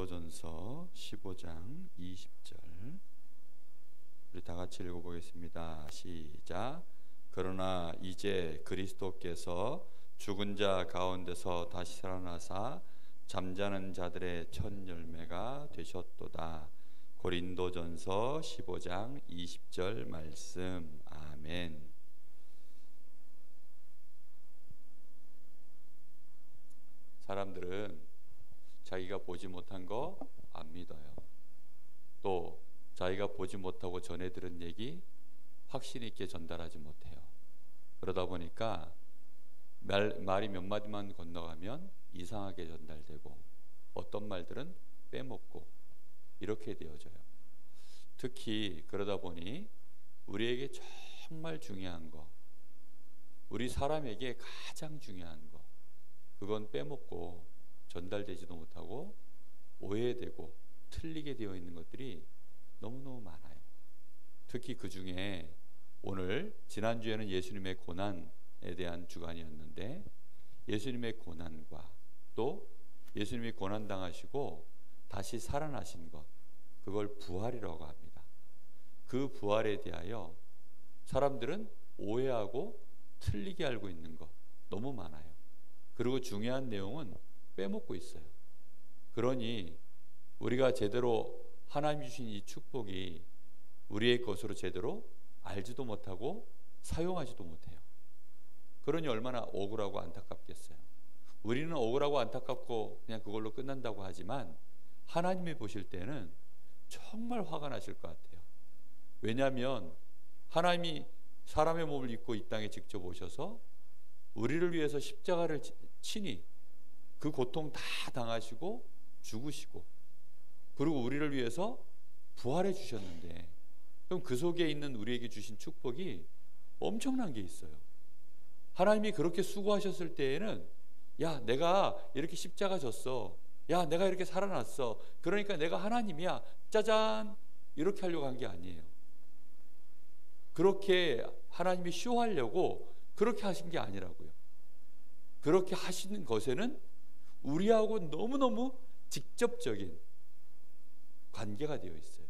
고린도전서 15장 20절 우리 다 같이 읽어보겠습니다. 시작. 그러나 이제 그리스도께서 죽은 자 가운데서 다시 살아나사 잠자는 자들의 첫 열매가 되셨도다. 고린도전서 15장 20절 말씀. 아멘. 사람들은 자기가 보지 못한 거 안 믿어요. 또 자기가 보지 못하고 전해 들은 얘기 확신 있게 전달하지 못해요. 그러다 보니까 말이 몇 마디만 건너가면 이상하게 전달되고 어떤 말들은 빼먹고 이렇게 되어져요. 특히 그러다 보니 우리에게 정말 중요한 거, 우리 사람에게 가장 중요한 거, 그건 빼먹고 전달되지도 못하고 오해되고 틀리게 되어 있는 것들이 너무너무 많아요. 특히 그 중에 오늘 지난주에는 예수님의 고난에 대한 주간이었는데 예수님의 고난과 또 예수님이 고난당하시고 다시 살아나신 것, 그걸 부활이라고 합니다. 그 부활에 대하여 사람들은 오해하고 틀리게 알고 있는 것 너무 많아요. 그리고 중요한 내용은 빼먹고 있어요. 그러니 우리가 제대로 하나님 주신 이 축복이 우리의 것으로 제대로 알지도 못하고 사용하지도 못해요. 그러니 얼마나 억울하고 안타깝겠어요. 우리는 억울하고 안타깝고 그냥 그걸로 끝난다고 하지만 하나님이 보실 때는 정말 화가 나실 것 같아요. 왜냐하면 하나님이 사람의 몸을 입고 이 땅에 직접 오셔서 우리를 위해서 십자가를 치니 그 고통 다 당하시고 죽으시고 그리고 우리를 위해서 부활해 주셨는데, 그럼 그 속에 있는 우리에게 주신 축복이 엄청난 게 있어요. 하나님이 그렇게 수고하셨을 때에는 야, 내가 이렇게 십자가 졌어, 야, 내가 이렇게 살아났어, 그러니까 내가 하나님이야, 짜잔, 이렇게 하려고 한 게 아니에요. 그렇게 하나님이 쇼하려고 그렇게 하신 게 아니라고요. 그렇게 하시는 것에는 우리하고 너무너무 직접적인 관계가 되어 있어요.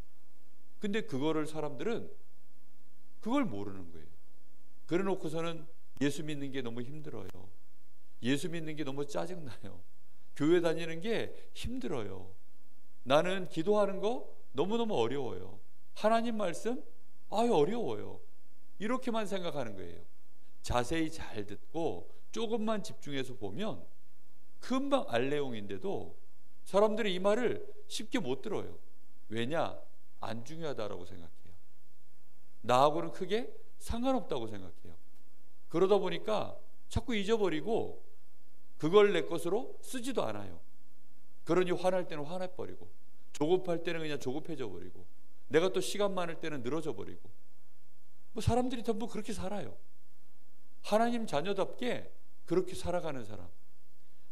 근데 그거를 사람들은 그걸 모르는 거예요. 그래 놓고서는 예수 믿는 게 너무 힘들어요. 예수 믿는 게 너무 짜증나요. 교회 다니는 게 힘들어요. 나는 기도하는 거 너무너무 어려워요. 하나님 말씀 어려워요. 이렇게만 생각하는 거예요. 자세히 잘 듣고 조금만 집중해서 보면 금방 알 내용인데도 사람들이 이 말을 쉽게 못 들어요. 왜냐? 안 중요하다라고 생각해요. 나하고는 크게 상관없다고 생각해요. 그러다 보니까 자꾸 잊어버리고 그걸 내 것으로 쓰지도 않아요. 그러니 화날 때는 화내버리고 조급할 때는 그냥 조급해져 버리고 내가 또 시간 많을 때는 늘어져 버리고 사람들이 전부 그렇게 살아요. 하나님 자녀답게 그렇게 살아가는 사람,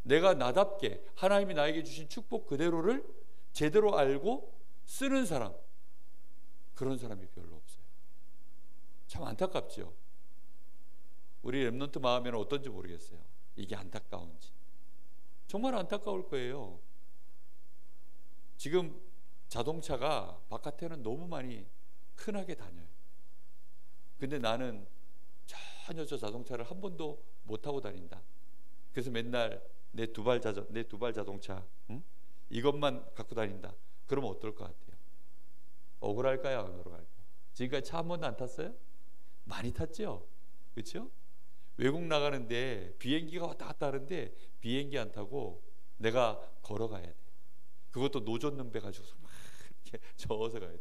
내가 나답게 하나님이 나에게 주신 축복 그대로를 제대로 알고 쓰는 사람, 그런 사람이 별로 없어요. 참 안타깝죠. 우리 렘넌트 마음에는 어떤지 모르겠어요. 이게 안타까운지. 정말 안타까울 거예요. 지금 자동차가 바깥에는 너무 많이 흔하게 다녀요. 근데 나는 전혀 저 자동차를 한 번도 못 타고 다닌다. 그래서 맨날 내 두 발 자동차, 이것만 갖고 다닌다. 그러면 어떨 것 같아요? 억울할까요? 안 억울할까요? 지금까지 차 한 번도 안 탔어요? 많이 탔죠? 그렇죠? 외국 나가는데 비행기가 왔다 갔다 하는데 비행기 안 타고 내가 걸어가야 돼. 그것도 노젓는 배 가지고서 막 이렇게 저어서 가야 돼.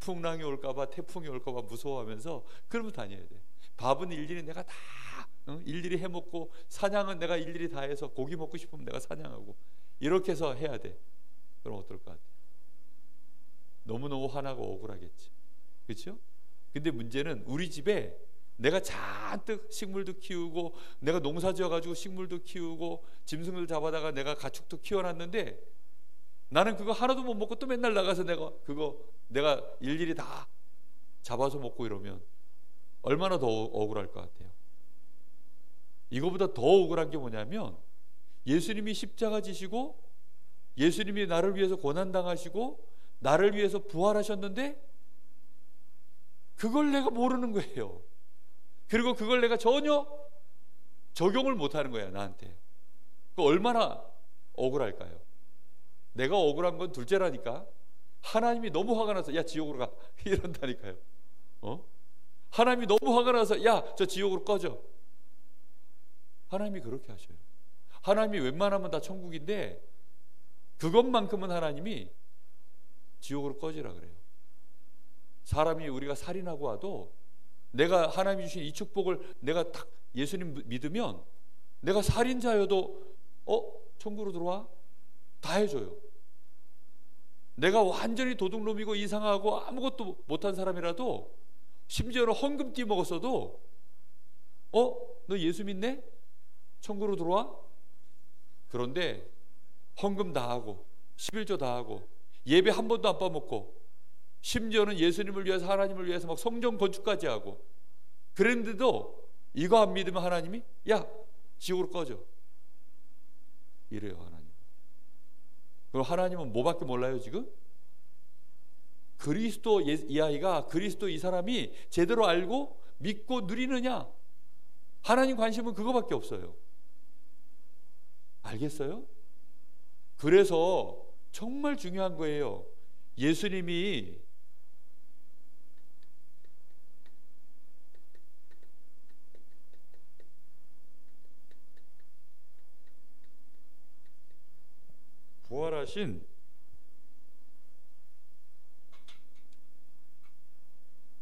풍랑이 올까봐, 태풍이 올까봐 무서워하면서 그러면 다녀야 돼. 밥은 일일이 내가 다 일일이 해먹고, 사냥은 내가 일일이 다 해서 고기 먹고 싶으면 내가 사냥하고, 이렇게 해서 해야 돼. 그럼 어떨 것 같아요? 너무너무 화나고 억울하겠지. 그렇죠? 근데 문제는 우리 집에 내가 잔뜩 식물도 키우고, 내가 농사 지어가지고 식물도 키우고, 짐승들 잡아다가 내가 가축도 키워놨는데 나는 그거 하나도 못 먹고 또 맨날 나가서 내가 일일이 다 잡아서 먹고 이러면 얼마나 더 억울할 것 같아요. 이거보다 더 억울한 게 뭐냐면 예수님이 십자가 지시고 예수님이 나를 위해서 고난당하시고 나를 위해서 부활하셨는데 그걸 내가 모르는 거예요. 그리고 그걸 내가 전혀 적용을 못하는 거야, 나한테. 그 얼마나 억울할까요? 내가 억울한 건 둘째라니까. 하나님이 너무 화가 나서 야 지옥으로 가 이런다니까요. 하나님이 너무 화가 나서 야 저 지옥으로 꺼져. 하나님이 그렇게 하셔요. 하나님이 웬만하면 다 천국인데 그것만큼은 하나님이 지옥으로 꺼지라 그래요. 사람이 우리가 살인하고 와도 내가 하나님이 주신 이 축복을 내가 딱 예수님 믿으면 내가 살인자여도 천국으로 들어와? 다 해줘요. 내가 완전히 도둑놈이고 이상하고 아무것도 못한 사람이라도 심지어는 헌금띠 먹었어도 너 예수 믿네? 천국으로 들어와? 그런데 헌금 다 하고 11조 다 하고 예배 한 번도 안 빠먹고 심지어는 예수님을 위해서 하나님을 위해서 막 성전 건축까지 하고 그랬는데도 이거 안 믿으면 하나님이 야 지옥으로 꺼져 이래요. 하나님. 그럼 하나님은 뭐밖에 몰라요 지금? 그리스도 이 아이가 그리스도 이 사람이 제대로 알고 믿고 누리느냐? 하나님 관심은 그거밖에 없어요. 알겠어요? 그래서 정말 중요한 거예요. 예수님이 부활하신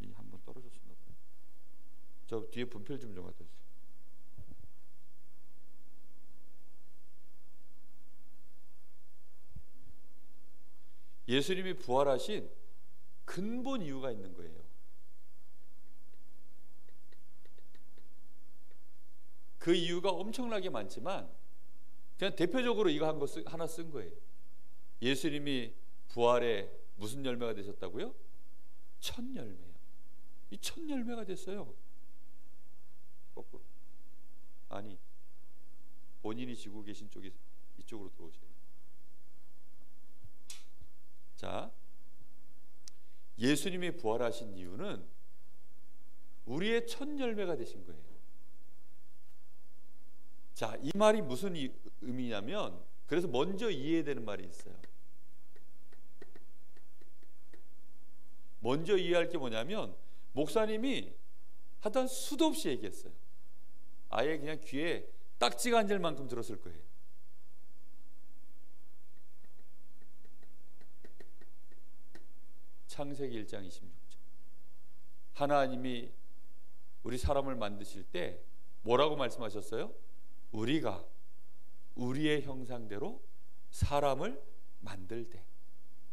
이 한 번 떨어졌었나 봐요. 저 뒤에 분필 좀 갖다 주세요. 예수님이 부활하신 근본 이유가 있는 거예요. 그 이유가 엄청나게 많지만 그냥 대표적으로 이거 하나 쓴 거예요. 예수님이 부활에 무슨 열매가 되셨다고요? 첫 열매요. 이 첫 열매가 됐어요. 거꾸로. 아니, 본인이 지고 계신 쪽이 이쪽으로 들어오세요. 자, 예수님이 부활하신 이유는 우리의 첫 열매가 되신 거예요. 자, 이 말이 무슨 의미냐면 그래서 먼저 이해되는 말이 있어요. 먼저 이해할 게 뭐냐면 목사님이 하여튼 수도 없이 얘기했어요. 아예 그냥 귀에 딱지가 앉을 만큼 들었을 거예요. 창세기 1장 26절. 하나님이 우리 사람을 만드실 때 뭐라고 말씀하셨어요? 우리가 우리의 형상대로 사람을 만들 때.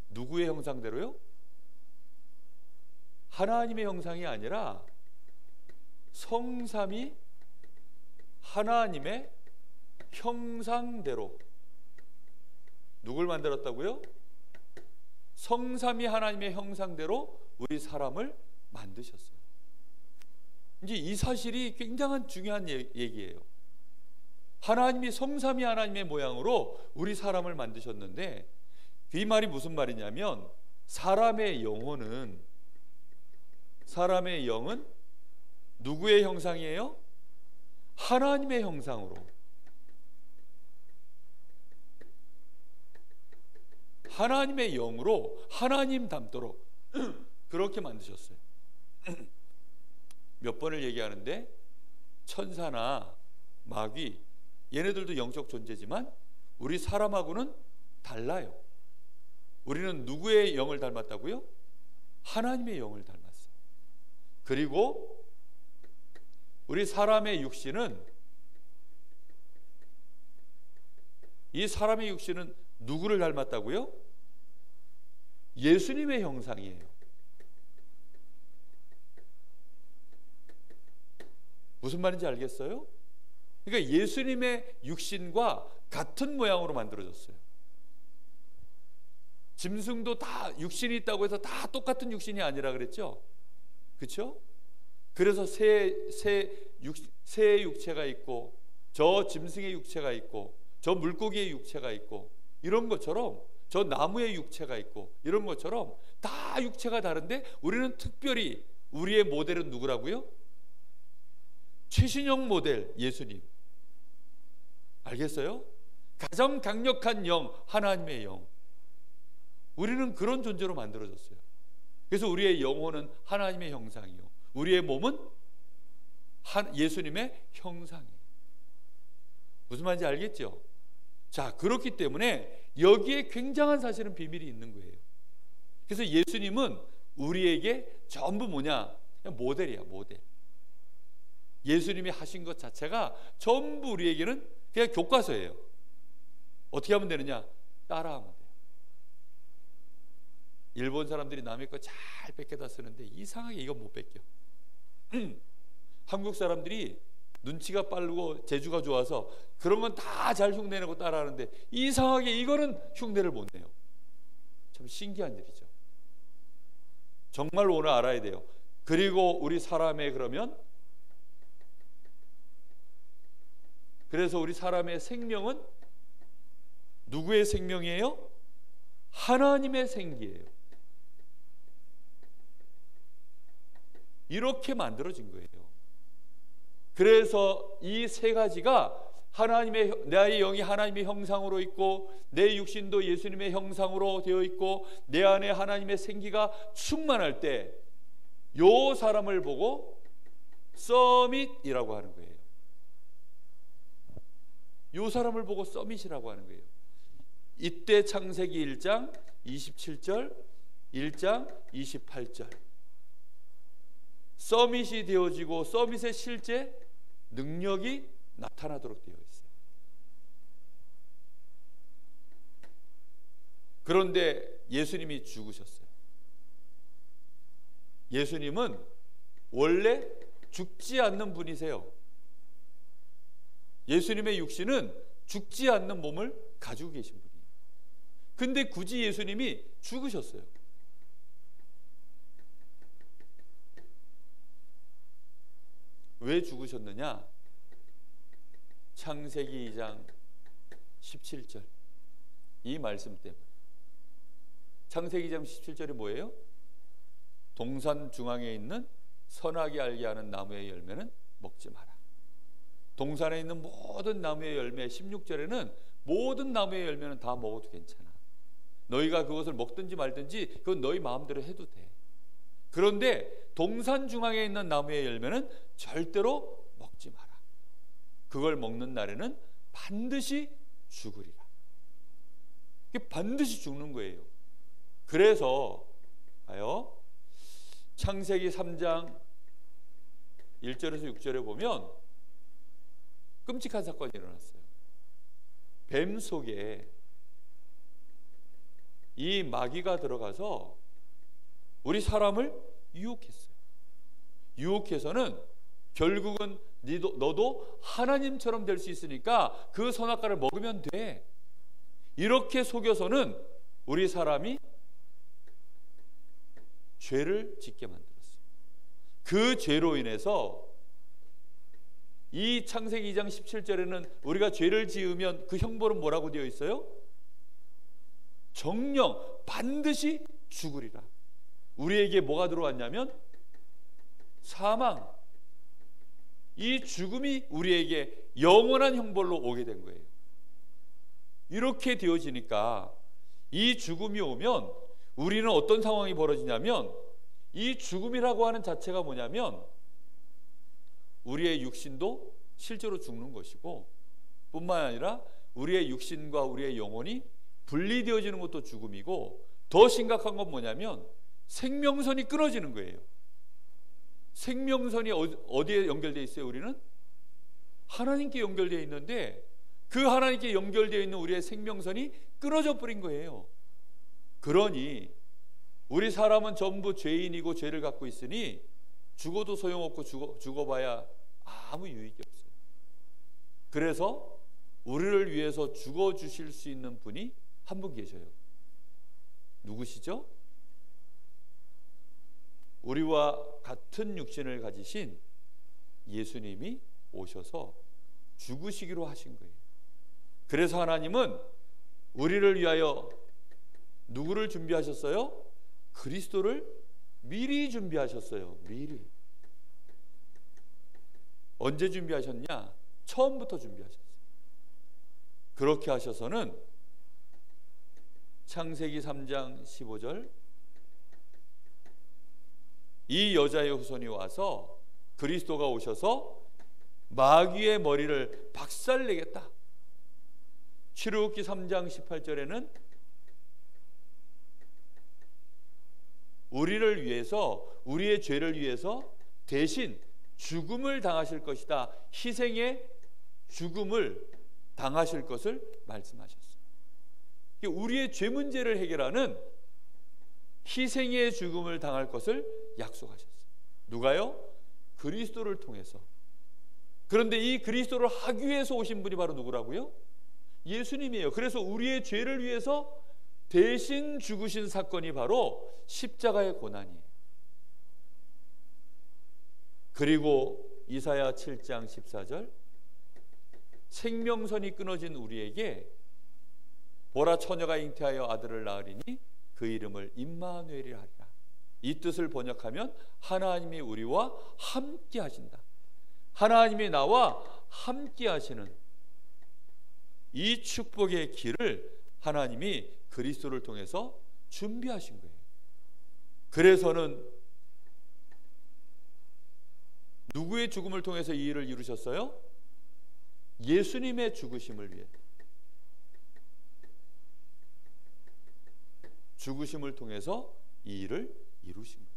누구의 형상대로요? 하나님의 형상이 아니라 성삼위 하나님의 형상대로. 누굴 만들었다고요? 성삼위 하나님의 형상대로 우리 사람을 만드셨어요. 이제 이 사실이 굉장한 중요한 얘기예요. 하나님이 성삼위 하나님의 모양으로 우리 사람을 만드셨는데 이 말이 무슨 말이냐면 사람의 영은 누구의 형상이에요? 하나님의 형상으로. 하나님의 영으로 하나님 닮도록 그렇게 만드셨어요. 몇 번을 얘기하는데 천사나 마귀 얘네들도 영적 존재지만 우리 사람하고는 달라요. 우리는 누구의 영을 닮았다고요? 하나님의 영을 닮았어요. 그리고 우리 사람의 육신은 이 사람의 육신은 누구를 닮았다고요? 예수님의 형상이에요. 무슨 말인지 알겠어요? 그러니까 예수님의 육신과 같은 모양으로 만들어졌어요. 짐승도 다 육신이 있다고 해서 다 똑같은 육신이 아니라 그랬죠? 그렇죠? 그래서 새의 육체가 있고 저 짐승의 육체가 있고 저 물고기의 육체가 있고 이런 것처럼 저 나무의 육체가 있고 이런 것처럼 다 육체가 다른데 우리는 특별히 우리의 모델은 누구라고요? 최신형 모델 예수님. 알겠어요? 가장 강력한 영, 하나님의 영. 우리는 그런 존재로 만들어졌어요. 그래서 우리의 영혼은 하나님의 형상이요, 우리의 몸은 예수님의 형상이에요. 무슨 말인지 알겠죠? 자, 그렇기 때문에 여기에 굉장한 사실은 비밀이 있는 거예요. 그래서 예수님은 우리에게 전부 뭐냐? 그냥 모델이야, 모델. 예수님이 하신 것 자체가 전부 우리에게는 그냥 교과서예요. 어떻게 하면 되느냐? 따라하면 돼요. 일본 사람들이 남의 거 잘 뺏겨다 쓰는데 이상하게 이건 못 뺏겨. 한국 사람들이 눈치가 빠르고 재주가 좋아서 그런 건 다 잘 흉내내고 따라하는데 이상하게 이거는 흉내를 못 내요. 참 신기한 일이죠. 정말 오늘 알아야 돼요. 그리고 우리 사람의 그래서 우리 사람의 생명은 누구의 생명이에요? 하나님의 생기예요. 이렇게 만들어진 거예요. 그래서 이 세 가지가 나의 영이 하나님의 형상으로 있고 내 육신도 예수님의 형상으로 되어 있고 내 안에 하나님의 생기가 충만할 때 요 사람을 보고 서밋이라고 하는 거예요. 요 사람을 보고 서밋이라고 하는 거예요. 이때 창세기 1장 27절, 1장 28절 서밋이 되어지고 서밋의 실제 능력이 나타나도록 되어 있어요. 그런데 예수님이 죽으셨어요. 예수님은 원래 죽지 않는 분이세요. 예수님의 육신은 죽지 않는 몸을 가지고 계신 분이에요. 근데 굳이 예수님이 죽으셨어요. 왜 죽으셨느냐? 창세기 2장 17절 이 말씀 때문에. 창세기 2장 17절이 뭐예요? 동산 중앙에 있는 선하게 알게 하는 나무의 열매는 먹지 마라. 동산에 있는 모든 나무의 열매, 16절에는 모든 나무의 열매는 다 먹어도 괜찮아. 너희가 그것을 먹든지 말든지 그건 너희 마음대로 해도 돼. 그런데 동산 중앙에 있는 나무의 열매는 절대로 먹지 마라. 그걸 먹는 날에는 반드시 죽으리라. 이게 반드시 죽는 거예요. 그래서 봐요. 창세기 3장 1절에서 6절에 보면 끔찍한 사건이 일어났어요. 뱀 속에 이 마귀가 들어가서 우리 사람을 유혹했어요. 유혹해서는 결국은 너도 하나님처럼 될 수 있으니까 그 선악과를 먹으면 돼. 이렇게 속여서는 우리 사람이 죄를 짓게 만들었어요. 그 죄로 인해서 이 창세기 2장 17절에는 우리가 죄를 지으면 그 형벌은 뭐라고 되어 있어요? 정령 반드시 죽으리라. 우리에게 뭐가 들어왔냐면 사망, 이 죽음이 우리에게 영원한 형벌로 오게 된 거예요. 이렇게 되어지니까 이 죽음이 오면 우리는 어떤 상황이 벌어지냐면 이 죽음이라고 하는 자체가 뭐냐면 우리의 육신도 실제로 죽는 것이고 뿐만 아니라 우리의 육신과 우리의 영혼이 분리되어지는 것도 죽음이고 더 심각한 건 뭐냐면 생명선이 끊어지는 거예요. 생명선이 어디에 연결되어 있어요? 우리는 하나님께 연결되어 있는데 그 하나님께 연결되어 있는 우리의 생명선이 끊어져 버린 거예요. 그러니 우리 사람은 전부 죄인이고 죄를 갖고 있으니 죽어도 소용없고 죽어봐야 아무 유익이 없어요. 그래서 우리를 위해서 죽어주실 수 있는 분이 한 분 계셔요. 누구시죠? 우리와 같은 육신을 가지신 예수님이 오셔서 죽으시기로 하신 거예요. 그래서 하나님은 우리를 위하여 누구를 준비하셨어요? 그리스도를 미리 준비하셨어요. 미리. 언제 준비하셨냐? 처음부터 준비하셨어요. 그렇게 하셔서는 창세기 3장 15절 이 여자의 후손이 와서 그리스도가 오셔서 마귀의 머리를 박살내겠다. 출애굽기 3장 18절에는 우리를 위해서, 우리의 죄를 위해서 대신 죽음을 당하실 것이다. 희생의 죽음을 당하실 것을 말씀하셨어요. 우리의 죄 문제를 해결하는 희생의 죽음을 당할 것을 약속하셨어요. 누가요? 그리스도를 통해서. 그런데 이 그리스도를 하기 위해서 오신 분이 바로 누구라고요? 예수님이에요. 그래서 우리의 죄를 위해서 대신 죽으신 사건이 바로 십자가의 고난이에요. 그리고 이사야 7장 14절 생명선이 끊어진 우리에게 보라 처녀가 잉태하여 아들을 낳으리니 그 이름을 임마누엘이라 하리라. 이 뜻을 번역하면 하나님이 우리와 함께 하신다. 하나님이 나와 함께 하시는 이 축복의 길을 하나님이 그리스도를 통해서 준비하신 거예요. 그래서는 누구의 죽음을 통해서 이 일을 이루셨어요? 예수님의 죽으심을 위해. 죽으심을 통해서 이 일을 이루신 거예요.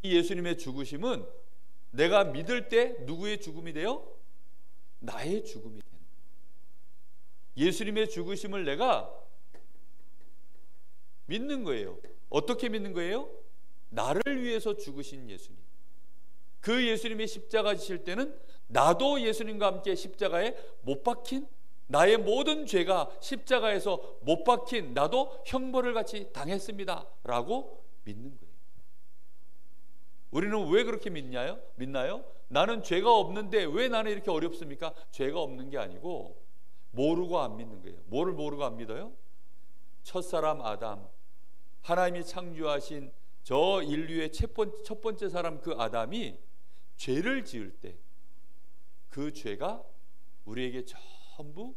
이 예수님의 죽으심은 내가 믿을 때 누구의 죽음이 돼요? 나의 죽음이 되는 거예요. 예수님의 죽으심을 내가 믿는 거예요. 어떻게 믿는 거예요? 나를 위해서 죽으신 예수님. 그 예수님이 십자가 지실 때는 나도 예수님과 함께 십자가에 못 박힌, 나의 모든 죄가 십자가에서 못 박힌 나도 형벌을 같이 당했습니다 라고 믿는 거예요. 우리는 왜 그렇게 믿나요? 나는 죄가 없는데 왜 나는 이렇게 어렵습니까? 죄가 없는 게 아니고 모르고 안 믿는 거예요. 뭐를 모르고 안 믿어요? 첫사람 아담, 하나님이 창조하신 저 인류의 첫 번째 사람 그 아담이 죄를 지을 때 그 죄가 우리에게 전부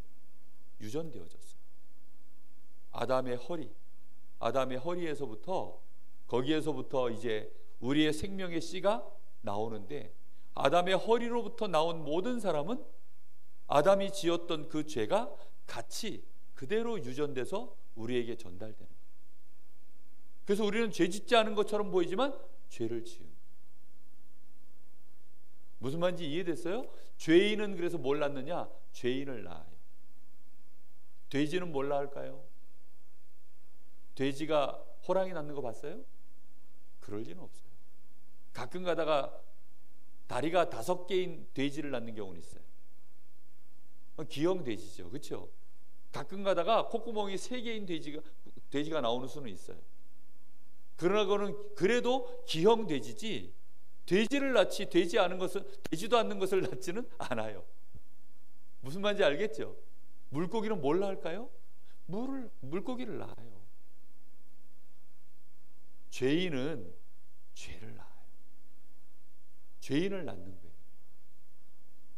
유전되어졌어요. 아담의 허리에서부터 거기에서부터 이제 우리의 생명의 씨가 나오는데 아담의 허리로부터 나온 모든 사람은 아담이 지었던 그 죄가 같이 그대로 유전돼서 우리에게 전달되는 거예요. 그래서 우리는 죄 짓지 않은 것처럼 보이지만 죄를 지은 거예요. 무슨 말인지 이해됐어요? 죄인은 그래서 뭘 낳느냐? 죄인을 낳아요. 돼지는 뭘 낳을까요? 돼지가 호랑이 낳는 거 봤어요? 그럴 리는 없어요. 가끔 가다가 다리가 5개인 돼지를 낳는 경우는 있어요. 기형 돼지죠. 그렇죠? 가끔 가다가 콧구멍이 3개인 돼지가 나오는 수는 있어요. 그러나 그거는 그래도 기형 돼지지 돼지를 낳지 돼지도 않는 것을 낳지는 않아요. 무슨 말인지 알겠죠? 물고기는 뭘 낳을까요? 물고기를 낳아요. 죄인은 죄를 낳아요. 죄인을 낳는 거예요.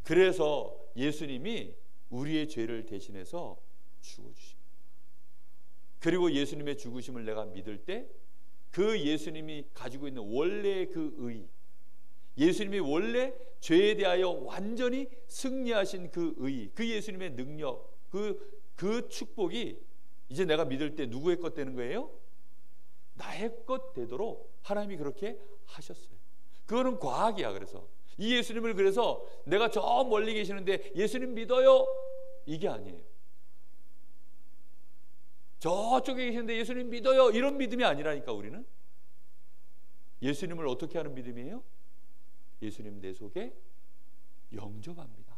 그래서 예수님이 우리의 죄를 대신해서 죽어주신 거예요. 그리고 예수님의 죽으심을 내가 믿을 때 그 예수님이 가지고 있는 원래의 그 의, 예수님이 원래 죄에 대하여 완전히 승리하신 그 의, 그 예수님의 능력, 그 축복이 이제 내가 믿을 때 누구의 것 되는 거예요? 나의 것 되도록 하나님이 그렇게 하셨어요. 그거는 과학이야. 그래서 이 예수님을 그래서 내가 저 멀리 계시는데 예수님 믿어요 이게 아니에요. 저쪽에 계시는데 예수님 믿어요 이런 믿음이 아니라니까. 우리는 예수님을 어떻게 하는 믿음이에요? 예수님 내 속에 영접합니다.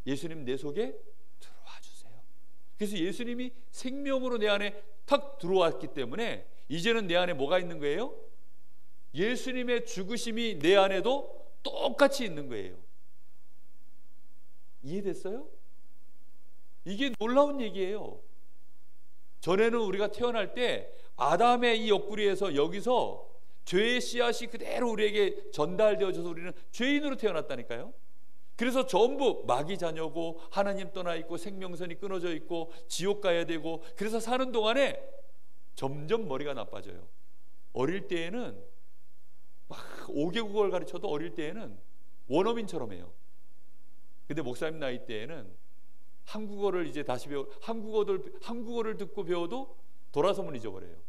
예수님 내 속에 들어와 주세요. 그래서 예수님이 생명으로 내 안에 탁 들어왔기 때문에 이제는 내 안에 뭐가 있는 거예요? 예수님의 죽으심이 내 안에도 똑같이 있는 거예요. 이해됐어요? 이게 놀라운 얘기예요. 전에는 우리가 태어날 때 아담의 이 옆구리에서 여기서 죄의 씨앗이 그대로 우리에게 전달되어져서 우리는 죄인으로 태어났다니까요. 그래서 전부 마귀 자녀고 하나님 떠나 있고 생명선이 끊어져 있고 지옥 가야 되고, 그래서 사는 동안에 점점 머리가 나빠져요. 어릴 때에는 막 5개국어를 가르쳐도 어릴 때에는 원어민처럼 해요. 근데 목사님 나이 때에는 한국어를 이제 다시 한국어를 듣고 배워도 돌아서면 잊어버려요.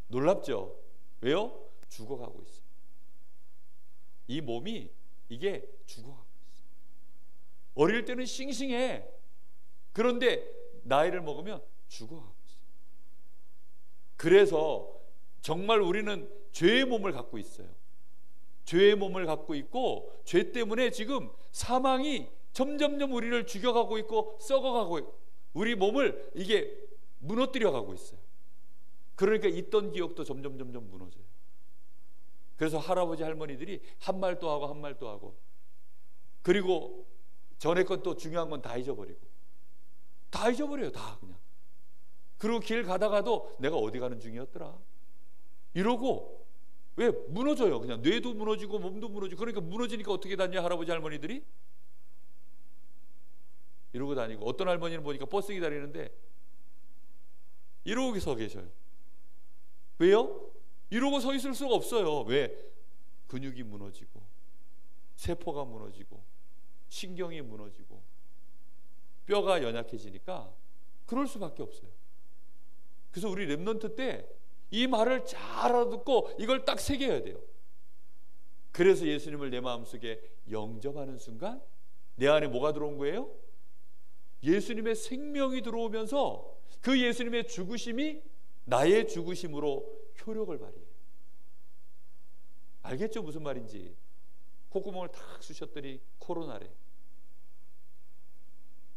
놀랍죠? 왜요? 죽어가고 있어요. 이 몸이 이게 죽어가고 있어요. 어릴 때는 싱싱해. 그런데 나이를 먹으면 죽어가고 있어요. 그래서 정말 우리는 죄의 몸을 갖고 있어요. 죄의 몸을 갖고 있고, 죄 때문에 지금 사망이 점점점 우리를 죽여가고 있고 썩어가고 있고, 우리 몸을 이게 무너뜨려 가고 있어요. 그러니까 있던 기억도 점점 무너져요. 그래서 할아버지 할머니들이 한 말 또 하고 한 말 또 하고, 그리고 전에 건 또 중요한 건 다 잊어버리고, 다 잊어버려요. 다 그냥. 그리고 길 가다가도 내가 어디 가는 중이었더라 이러고, 왜? 무너져요. 그냥 뇌도 무너지고 몸도 무너지고. 그러니까 무너지니까 어떻게 다녀요? 할아버지 할머니들이 이러고 다니고, 어떤 할머니는 보니까 버스 기다리는데 이러고 서 계셔요. 왜요? 이러고 서 있을 수가 없어요. 왜? 근육이 무너지고 세포가 무너지고 신경이 무너지고 뼈가 연약해지니까 그럴 수밖에 없어요. 그래서 우리 렘넌트 때 이 말을 잘 알아듣고 이걸 딱 새겨야 돼요. 그래서 예수님을 내 마음속에 영접하는 순간 내 안에 뭐가 들어온 거예요? 예수님의 생명이 들어오면서 그 예수님의 죽으심이 나의 죽으심으로 효력을 발휘해요. 알겠죠? 무슨 말인지. 콧구멍을 탁 쑤셨더니 코로나래.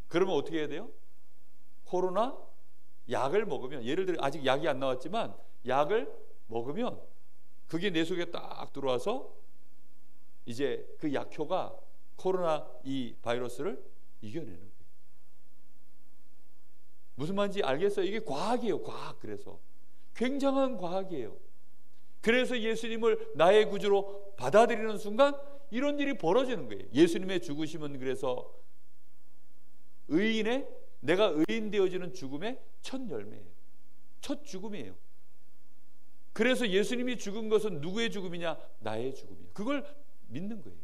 그러면 어떻게 해야 돼요? 코로나 약을 먹으면, 예를 들어 아직 약이 안 나왔지만 약을 먹으면 그게 내 속에 딱 들어와서 이제 그 약효가 코로나 이 바이러스를 이겨내는 거예요. 무슨 말인지 알겠어요? 이게 과학이에요. 과학. 그래서 굉장한 과학이에요. 그래서 예수님을 나의 구주로 받아들이는 순간 이런 일이 벌어지는 거예요. 예수님의 죽으심은 그래서 내가 의인 되어지는 죽음의 첫 열매예요. 첫 죽음이에요. 그래서 예수님이 죽은 것은 누구의 죽음이냐? 나의 죽음이에요. 그걸 믿는 거예요.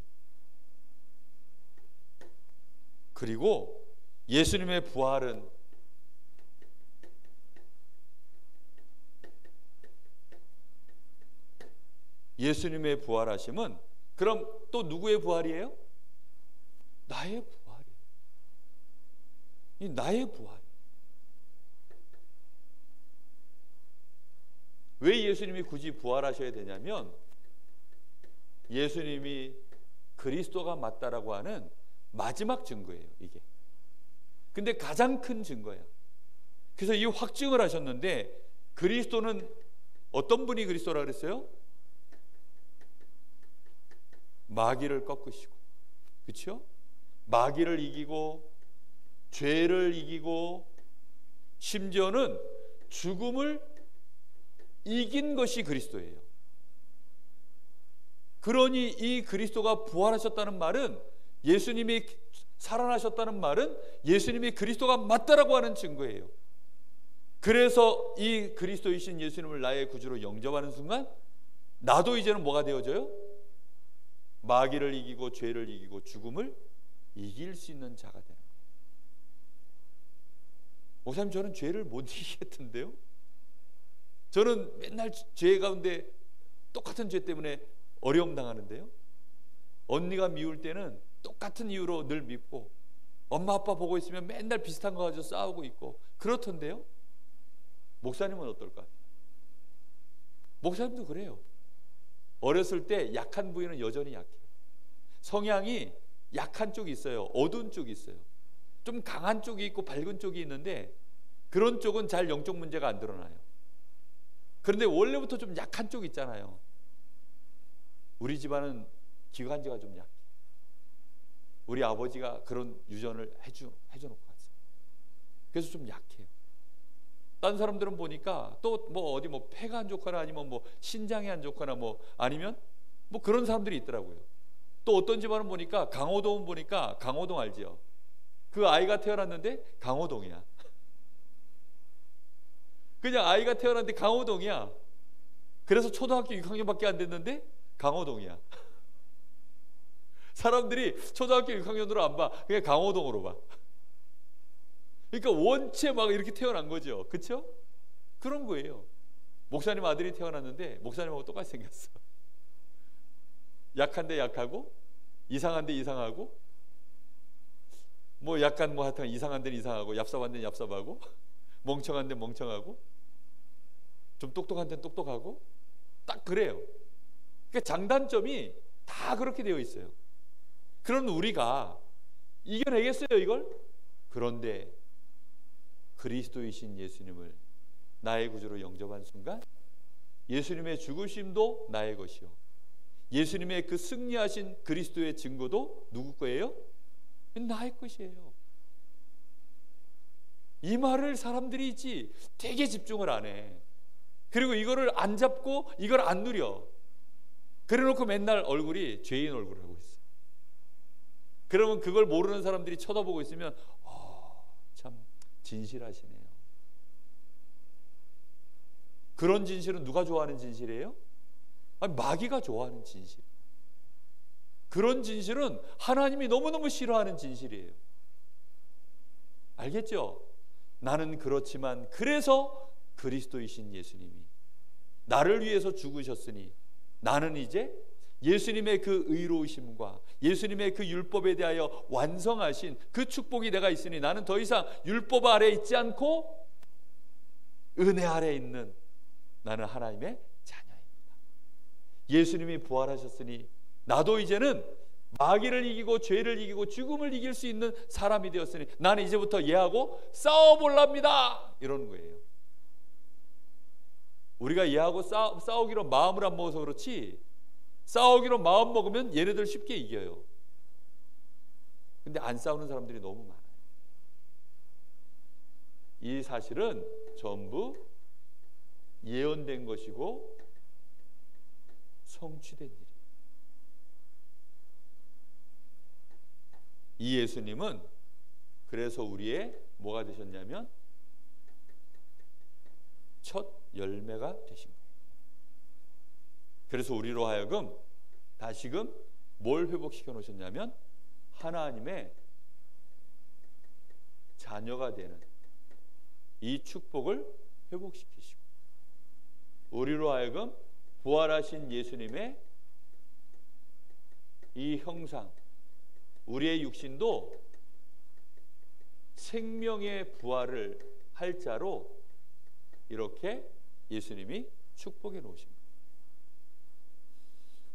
그리고 예수님의 부활은 예수님의 부활하심은 그럼 또 누구의 부활이에요? 나의 부활이에요. 이 나의 부활. 왜 예수님이 굳이 부활하셔야 되냐면 예수님이 그리스도가 맞다라고 하는 마지막 증거예요. 이게. 근데 가장 큰 증거야. 그래서 이 확증을 하셨는데, 그리스도는 어떤 분이 그리스도라 그랬어요? 마귀를 꺾으시고, 그렇죠? 마귀를 이기고 죄를 이기고 심지어는 죽음을 이긴 것이 그리스도예요. 그러니 이 그리스도가 부활하셨다는 말은, 예수님이 살아나셨다는 말은 예수님이 그리스도가 맞다라고 하는 증거예요. 그래서 이 그리스도이신 예수님을 나의 구주로 영접하는 순간 나도 이제는 뭐가 되어져요? 마귀를 이기고 죄를 이기고 죽음을 이길 수 있는 자가 되는 거예요. 목사님, 저는 죄를 못 이기겠던데요? 저는 맨날 죄 가운데 똑같은 죄 때문에 어려움 당하는데요. 언니가 미울 때는 똑같은 이유로 늘 밉고, 엄마 아빠 보고 있으면 맨날 비슷한 거 가지고 싸우고 있고 그렇던데요. 목사님은 어떨까? 목사님도 그래요. 어렸을 때 약한 부위는 여전히 약해요. 성향이 약한 쪽이 있어요. 어두운 쪽이 있어요. 좀 강한 쪽이 있고 밝은 쪽이 있는데, 그런 쪽은 잘 영적 문제가 안 드러나요. 그런데 원래부터 좀 약한 쪽 있잖아요. 우리 집안은 기관지가 좀 약해. 우리 아버지가 그런 유전을 해줘놓고 갔어요. 그래서 좀 약해요. 딴 사람들은 보니까 또 뭐 어디 뭐 폐가 안 좋거나 아니면 뭐 신장이 안 좋거나 뭐 아니면 뭐 그런 사람들이 있더라고요. 또 어떤 집안은 보니까 강호동 보니까 강호동 알지요? 그 아이가 태어났는데 강호동이야. 그냥 아이가 태어났는데 강호동이야. 그래서 초등학교 6학년밖에 안 됐는데 강호동이야. 사람들이 초등학교 6학년으로 안 봐. 그냥 강호동으로 봐. 그러니까 원체 막 이렇게 태어난 거죠. 그렇죠? 그런 거예요. 목사님 아들이 태어났는데 목사님하고 똑같이 생겼어. 약한데 약하고 이상한데 이상하고 뭐 약간 뭐 하여튼 이상한 데는 이상하고 얍삽한 데는 얍삽하고 멍청한 데는 멍청하고 좀 똑똑한 데는 똑똑하고 딱 그래요. 그러니까 장단점이 다 그렇게 되어 있어요. 그런 우리가 이겨내겠어요 이걸? 그런데 그리스도이신 예수님을 나의 구주로 영접한 순간 예수님의 죽으심도 나의 것이요 예수님의 그 승리하신 그리스도의 증거도 누구 거예요? 나의 것이에요. 이 말을 사람들이 있지 되게 집중을 안 해. 그리고 이거를 안 잡고 이걸 안 누려. 그래놓고 맨날 얼굴이 죄인 얼굴을 하고 있어. 그러면 그걸 모르는 사람들이 쳐다보고 있으면 참 진실하시네요. 그런 진실은 누가 좋아하는 진실이에요? 아니, 마귀가 좋아하는 진실. 그런 진실은 하나님이 너무너무 싫어하는 진실이에요. 알겠죠? 나는 그렇지만 그래서 그리스도이신 예수님이 나를 위해서 죽으셨으니 나는 이제 예수님의 그 의로우심과 예수님의 그 율법에 대하여 완성하신 그 축복이 내가 있으니 나는 더 이상 율법 아래에 있지 않고 은혜 아래에 있는 나는 하나님의 자녀입니다. 예수님이 부활하셨으니 나도 이제는 마귀를 이기고 죄를 이기고 죽음을 이길 수 있는 사람이 되었으니 나는 이제부터 얘하고 싸워볼랍니다. 이러는 거예요. 우리가 얘하고 싸우기로 마음을 안 먹어서 그렇지 싸우기로 마음 먹으면 얘네들 쉽게 이겨요. 근데 안 싸우는 사람들이 너무 많아요. 이 사실은 전부 예언된 것이고 성취된 일이에요. 이 예수님은 그래서 우리의 뭐가 되셨냐면 첫 열매가 되신 거예요. 그래서 우리로 하여금 다시금 뭘 회복시켜 놓으셨냐면 하나님의 자녀가 되는 이 축복을 회복시키시고 우리로 하여금 부활하신 예수님의 이 형상 우리의 육신도 생명의 부활을 할 자로 이렇게 예수님이 축복해 놓으신 거예요.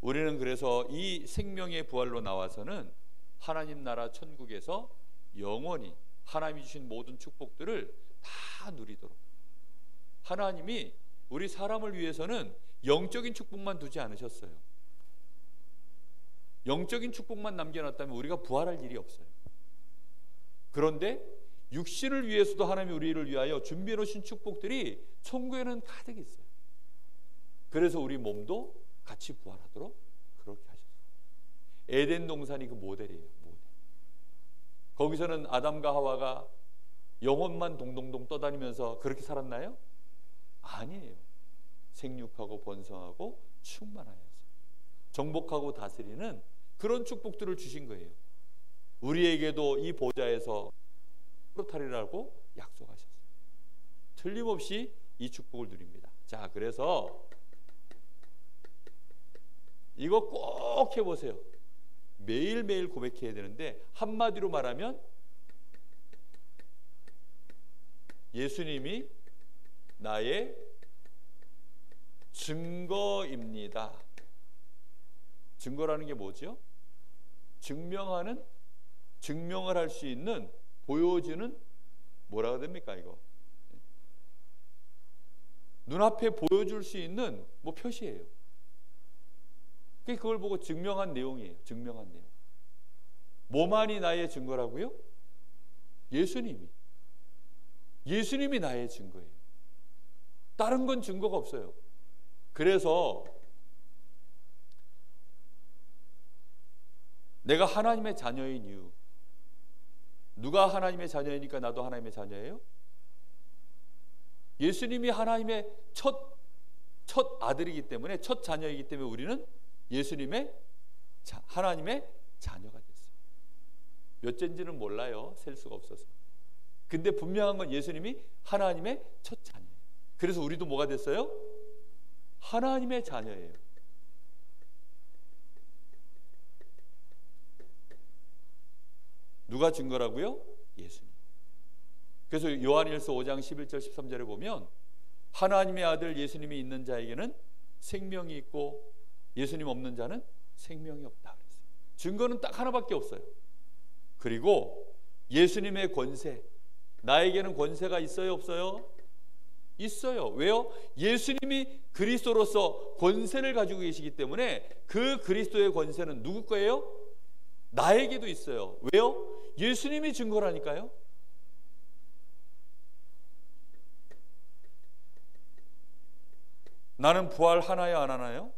우리는 그래서 이 생명의 부활로 나와서는 하나님 나라 천국에서 영원히 하나님이 주신 모든 축복들을 다 누리도록 하나님이 우리 사람을 위해서는 영적인 축복만 두지 않으셨어요. 영적인 축복만 남겨놨다면 우리가 부활할 일이 없어요. 그런데 육신을 위해서도 하나님이 우리를 위하여 준비해 놓으신 축복들이 천국에는 가득 있어요. 그래서 우리 몸도 같이 부활하도록 그렇게 하셨어요. 에덴 동산이 그 모델이에요. 모델. 거기서는 아담과 하와가 영혼만 동동동 떠다니면서 그렇게 살았나요? 아니에요. 생육하고 번성하고 충만하여서 정복하고 다스리는 그런 축복들을 주신 거예요. 우리에게도 이 보좌에서 프로탈이라고 약속하셨어요. 틀림없이 이 축복을 누립니다. 자, 그래서 이거 꼭 해보세요. 매일매일 고백해야 되는데 한마디로 말하면 예수님이 나의 증거입니다. 증거라는 게 뭐죠? 증명을 할 수 있는 보여주는 뭐라고 됩니까 이거? 눈앞에 보여줄 수 있는 뭐 표시예요. 그걸 보고 증명한 내용이에요. 증명한 내용. 뭐만이 나의 증거라고요? 예수님이 나의 증거예요. 다른 건 증거가 없어요. 그래서 내가 하나님의 자녀인 이유, 누가 하나님의 자녀이니까 나도 하나님의 자녀예요? 예수님이 하나님의 첫 아들이기 때문에, 첫 자녀이기 때문에 우리는 예수님의 하나님의 자녀가 됐어요. 몇째인지는 몰라요. 셀 수가 없어서. 근데 분명한 건 예수님이 하나님의 첫 자녀예요. 그래서 우리도 뭐가 됐어요? 하나님의 자녀예요. 누가 증거라고요? 예수님. 그래서 요한일서 5장 11절 13절에 보면 하나님의 아들 예수님이 있는 자에게는 생명이 있고 예수님 없는 자는 생명이 없다 그랬어요. 증거는 딱 하나밖에 없어요. 그리고 예수님의 권세, 나에게는 권세가 있어요, 없어요? 있어요. 왜요? 예수님이 그리스도로서 권세를 가지고 계시기 때문에 그 그리스도의 권세는 누구 거예요? 나에게도 있어요. 왜요? 예수님이 증거라니까요. 나는 부활하나요, 안 하나요?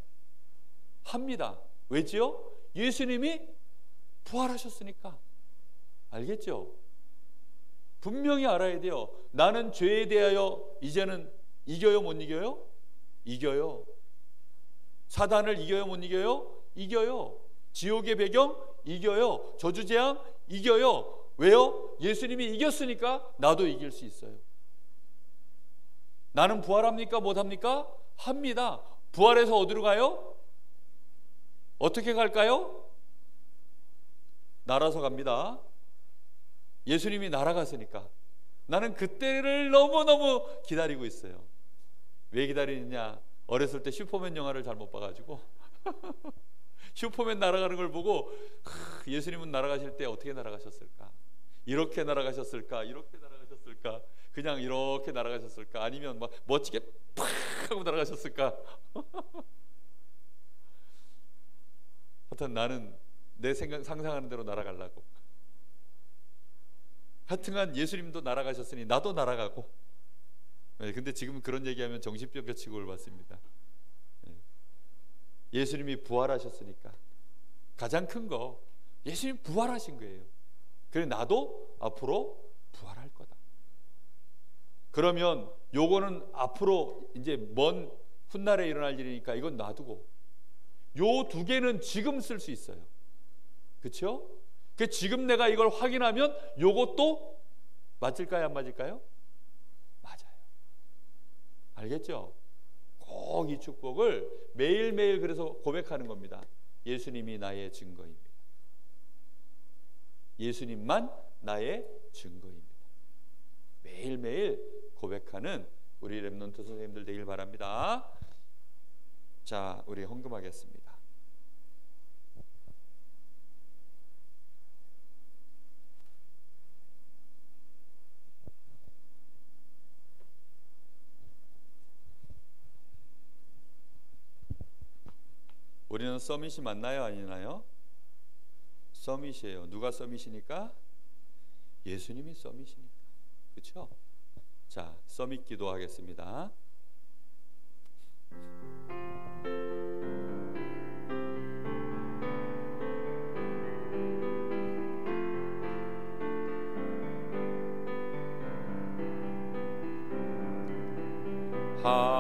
합니다. 왜지요? 예수님이 부활하셨으니까. 알겠죠? 분명히 알아야 돼요. 나는 죄에 대하여 이제는 이겨요, 못 이겨요? 이겨요. 사단을 이겨요, 못 이겨요? 이겨요. 지옥의 배경 이겨요. 저주재앙 이겨요. 왜요? 예수님이 이겼으니까 나도 이길 수 있어요. 나는 부활합니까? 못합니까? 합니다. 부활해서 어디로 가요? 어떻게 갈까요? 날아서 갑니다. 예수님이 날아갔으니까 나는 그때를 너무너무 기다리고 있어요. 왜 기다리느냐? 어렸을 때 슈퍼맨 영화를 잘못 봐가지고 슈퍼맨 날아가는 걸 보고 예수님은 날아가실 때 어떻게 날아가셨을까? 이렇게 날아가셨을까? 이렇게 날아가셨을까? 그냥 이렇게 날아가셨을까? 아니면 막 멋지게 팍 하고 날아가셨을까? 하여튼 나는 내 상상하는 대로 날아가려고. 하여튼간 예수님도 날아가셨으니 나도 날아가고. 근데 지금 그런 얘기하면 정신병자 취급을 받습니다. 예수님이 부활하셨으니까 가장 큰 거 예수님 부활하신 거예요. 그래 나도 앞으로 부활할 거다. 그러면 요거는 앞으로 이제 먼 훗날에 일어날 일이니까 이건 놔두고 요 두 개는 지금 쓸 수 있어요. 그렇죠? 그 지금 내가 이걸 확인하면 요것도 맞을까요, 안 맞을까요? 맞아요. 알겠죠? 꼭 이 축복을 매일매일 그래서 고백하는 겁니다. 예수님이 나의 증거입니다. 예수님만 나의 증거입니다. 매일매일 고백하는 우리 렘넌트 선생님들 되길 바랍니다. 자, 우리 헌금하겠습니다. 우리는 서밋이 맞나요, 아니나요? 서밋이에요. 누가 서밋이니까? 예수님이 서밋이니까. 그렇죠? 자, 서밋 기도하겠습니다.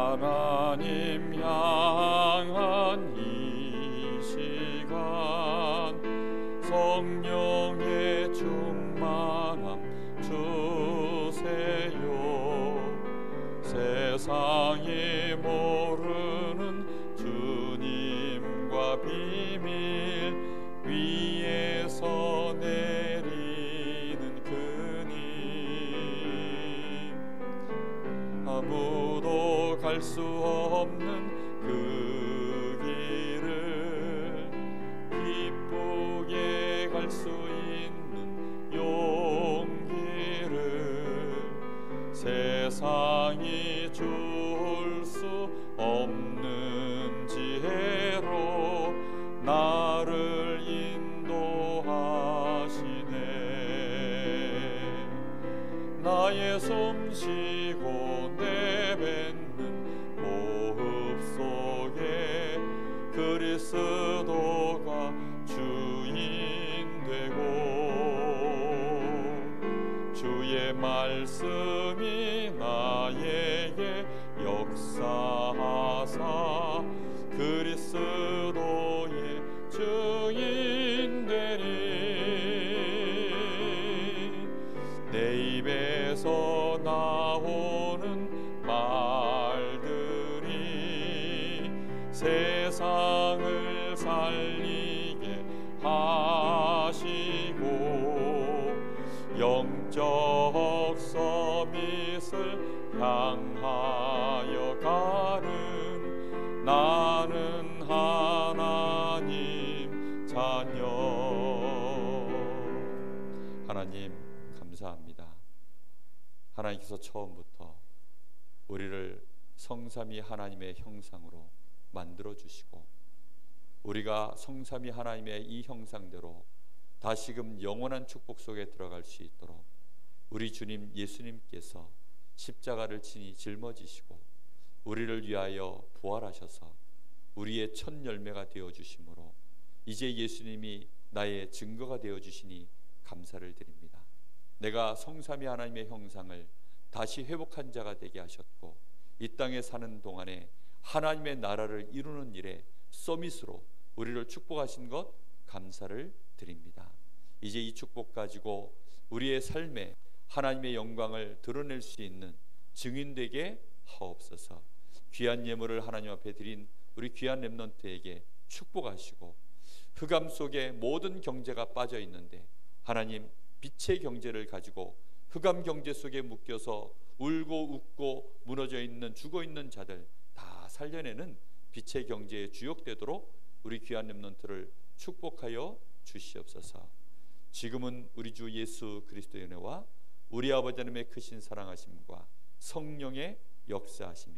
하나님 향한 이 시간 성령의 충만함 주세요. 세상이 모르는 주님과 비밀 위에서 내리는 그님 아무도 갈 수 없는 그 길을 기쁘게 갈 수 있는 용기를 세상이 줄 수 없는 지혜로 나를 인도하시네. 쉬고 내뱉는 호흡 속에 그리스도가 주인 되고 주의 말씀이 나에게 역사하사 그리스도의 주인 되리. 내 입에서 나오는 말들이 세상을 살리게 하시고 영적 서밋을 향하여 가는 나는 하나님 자녀. 하나님 감사합니다. 하나님께서 처음부터 우리를 성삼위 하나님의 형상으로 만들어 주시고 우리가 성삼위 하나님의 이 형상대로 다시금 영원한 축복 속에 들어갈 수 있도록 우리 주님 예수님께서 십자가를 친히 짊어지시고 우리를 위하여 부활하셔서 우리의 첫 열매가 되어 주심으로 이제 예수님이 나의 증거가 되어 주시니 감사를 드립니다. 내가 성삼위 하나님의 형상을 다시 회복한 자가 되게 하셨고 이 땅에 사는 동안에 하나님의 나라를 이루는 일에 서밋으로 우리를 축복하신 것 감사를 드립니다. 이제 이 축복 가지고 우리의 삶에 하나님의 영광을 드러낼 수 있는 증인되게 하옵소서. 귀한 예물을 하나님 앞에 드린 우리 귀한 렘넌트에게 축복하시고 흑암 속에 모든 경제가 빠져 있는데 하나님 빛의 경제를 가지고 흑암 경제 속에 묶여서 울고 웃고 무너져 있는 죽어 있는 자들 다 살려내는 빛의 경제에 주역되도록 우리 귀한 렘넌트를 축복하여 주시옵소서. 지금은 우리 주 예수 그리스도의 은혜와 우리 아버지 하나님의 크신 사랑하심과 성령의 역사하심이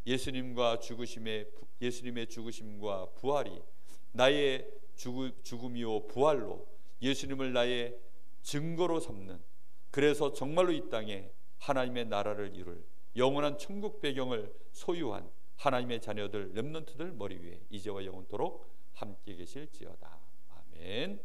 예수님의 죽으심과 부활이 나의 죽음이요 부활로 예수님을 나의 증거로 삼는, 그래서 정말로 이 땅에 하나님의 나라를 이룰 영원한 천국 배경을 소유한 하나님의 자녀들 렘넌트들 머리 위에 이제와 영원토록 함께 계실지어다. 아멘.